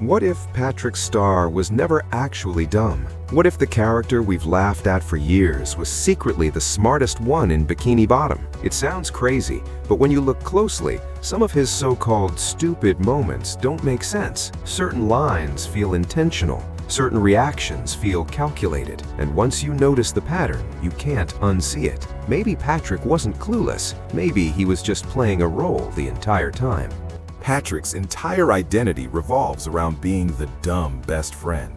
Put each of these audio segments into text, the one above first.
What if Patrick Star was never actually dumb? What if the character we've laughed at for years was secretly the smartest one in Bikini Bottom? It sounds crazy, but when you look closely, some of his so-called stupid moments don't make sense. Certain lines feel intentional. Certain reactions feel calculated, and once you notice the pattern, you can't unsee it. Maybe Patrick wasn't clueless. Maybe he was just playing a role the entire time. Patrick's entire identity revolves around being the dumb best friend.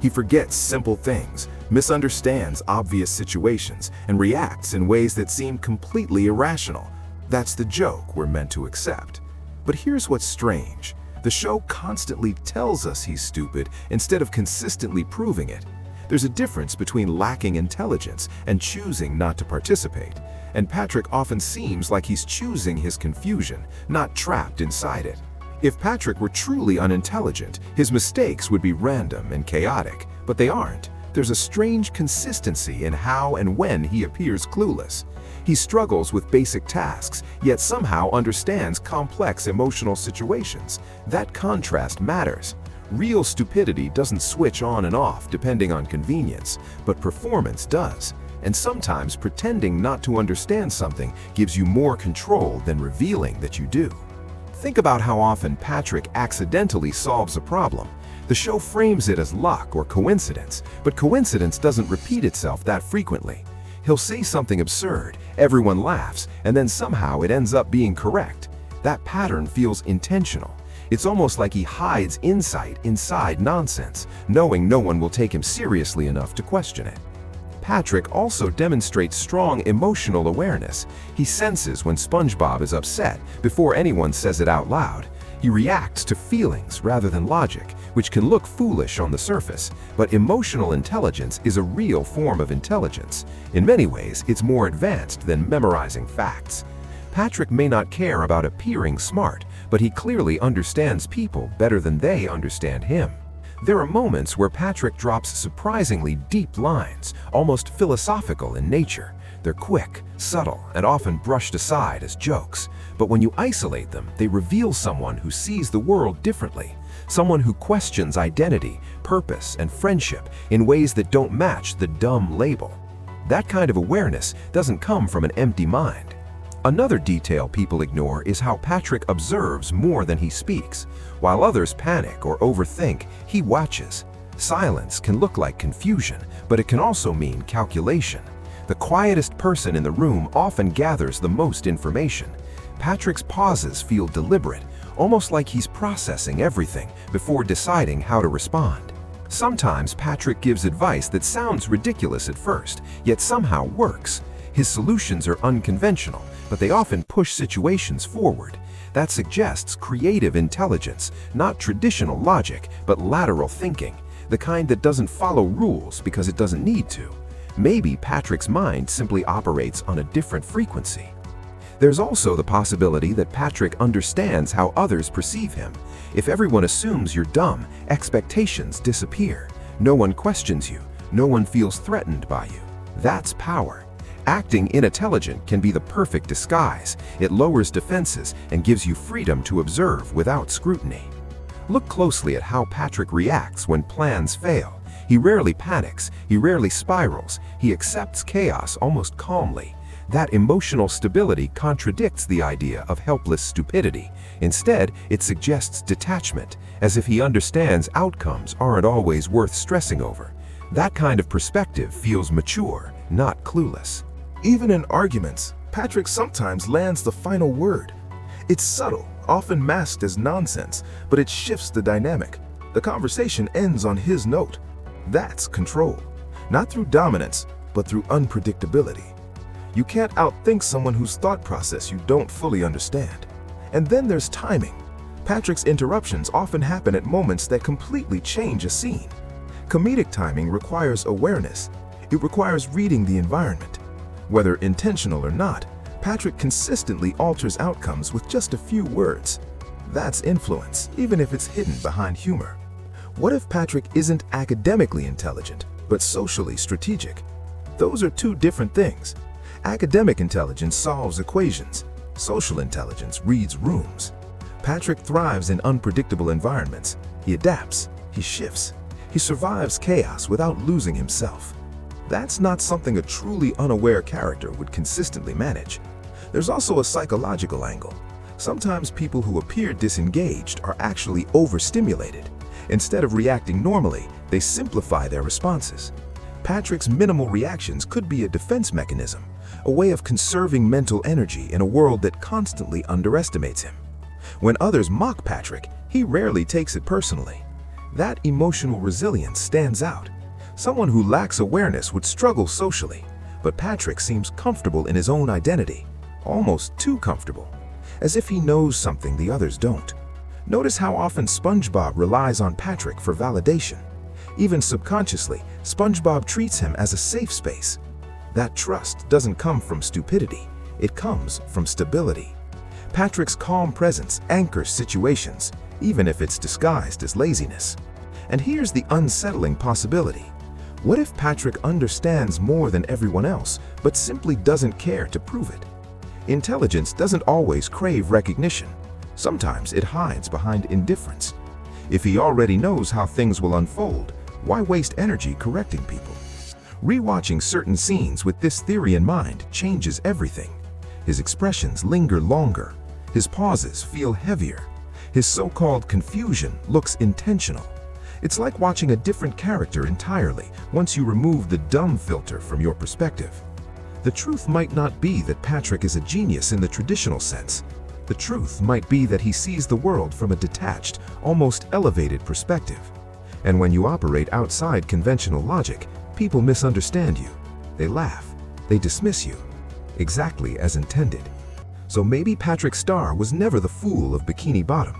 He forgets simple things, misunderstands obvious situations, and reacts in ways that seem completely irrational. That's the joke we're meant to accept. But here's what's strange. The show constantly tells us he's stupid instead of consistently proving it. There's a difference between lacking intelligence and choosing not to participate. And Patrick often seems like he's choosing his confusion, not trapped inside it. If Patrick were truly unintelligent, his mistakes would be random and chaotic, but they aren't. There's a strange consistency in how and when he appears clueless. He struggles with basic tasks, yet somehow understands complex emotional situations. That contrast matters. Real stupidity doesn't switch on and off depending on convenience, but performance does. And sometimes pretending not to understand something gives you more control than revealing that you do. Think about how often Patrick accidentally solves a problem. The show frames it as luck or coincidence, but coincidence doesn't repeat itself that frequently. He'll say something absurd, everyone laughs, and then somehow it ends up being correct. That pattern feels intentional. It's almost like he hides insight inside nonsense, knowing no one will take him seriously enough to question it. Patrick also demonstrates strong emotional awareness. He senses when SpongeBob is upset before anyone says it out loud. He reacts to feelings rather than logic, which can look foolish on the surface, but emotional intelligence is a real form of intelligence. In many ways, it's more advanced than memorizing facts. Patrick may not care about appearing smart, but he clearly understands people better than they understand him. There are moments where Patrick drops surprisingly deep lines, almost philosophical in nature. They're quick, subtle, and often brushed aside as jokes. But when you isolate them, they reveal someone who sees the world differently. Someone who questions identity, purpose, and friendship in ways that don't match the dumb label. That kind of awareness doesn't come from an empty mind. Another detail people ignore is how Patrick observes more than he speaks. While others panic or overthink, he watches. Silence can look like confusion, but it can also mean calculation. The quietest person in the room often gathers the most information. Patrick's pauses feel deliberate, almost like he's processing everything before deciding how to respond. Sometimes Patrick gives advice that sounds ridiculous at first, yet somehow works. His solutions are unconventional, but they often push situations forward. That suggests creative intelligence, not traditional logic, but lateral thinking, the kind that doesn't follow rules because it doesn't need to. Maybe Patrick's mind simply operates on a different frequency. There's also the possibility that Patrick understands how others perceive him. If everyone assumes you're dumb, expectations disappear. No one questions you. No one feels threatened by you. That's power. Acting unintelligent can be the perfect disguise. It lowers defenses and gives you freedom to observe without scrutiny. Look closely at how Patrick reacts when plans fail. He rarely panics, he rarely spirals, he accepts chaos almost calmly. That emotional stability contradicts the idea of helpless stupidity. Instead, it suggests detachment, as if he understands outcomes aren't always worth stressing over. That kind of perspective feels mature, not clueless. Even in arguments, Patrick sometimes lands the final word. It's subtle, often masked as nonsense, but it shifts the dynamic. The conversation ends on his note. That's control. Not through dominance, but through unpredictability. You can't outthink someone whose thought process you don't fully understand. And then there's timing. Patrick's interruptions often happen at moments that completely change a scene. Comedic timing requires awareness. It requires reading the environment. Whether intentional or not, Patrick consistently alters outcomes with just a few words. That's influence, even if it's hidden behind humor. What if Patrick isn't academically intelligent, but socially strategic? Those are two different things. Academic intelligence solves equations. Social intelligence reads rooms. Patrick thrives in unpredictable environments. He He adapts, he shifts, he survives chaos without losing himself. That's not something a truly unaware character would consistently manage. There's also a psychological angle. Sometimes people who appear disengaged are actually overstimulated. Instead of reacting normally, they simplify their responses. Patrick's minimal reactions could be a defense mechanism, a way of conserving mental energy in a world that constantly underestimates him. When others mock Patrick, he rarely takes it personally. That emotional resilience stands out. Someone who lacks awareness would struggle socially, but Patrick seems comfortable in his own identity, almost too comfortable, as if he knows something the others don't. Notice how often SpongeBob relies on Patrick for validation. Even subconsciously, SpongeBob treats him as a safe space. That trust doesn't come from stupidity, it comes from stability. Patrick's calm presence anchors situations, even if it's disguised as laziness. And here's the unsettling possibility. What if Patrick understands more than everyone else, but simply doesn't care to prove it? Intelligence doesn't always crave recognition. Sometimes it hides behind indifference. If he already knows how things will unfold, why waste energy correcting people? Rewatching certain scenes with this theory in mind changes everything. His expressions linger longer. His pauses feel heavier. His so-called confusion looks intentional. It's like watching a different character entirely once you remove the dumb filter from your perspective. The truth might not be that Patrick is a genius in the traditional sense. The truth might be that he sees the world from a detached, almost elevated perspective. And when you operate outside conventional logic, people misunderstand you. They laugh. They dismiss you. Exactly as intended. So maybe Patrick Star was never the fool of Bikini Bottom.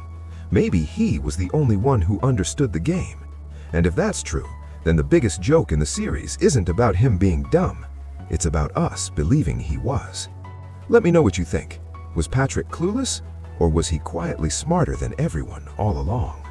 Maybe he was the only one who understood the game. And if that's true, then the biggest joke in the series isn't about him being dumb. It's about us believing he was. Let me know what you think. Was Patrick clueless, or was he quietly smarter than everyone all along?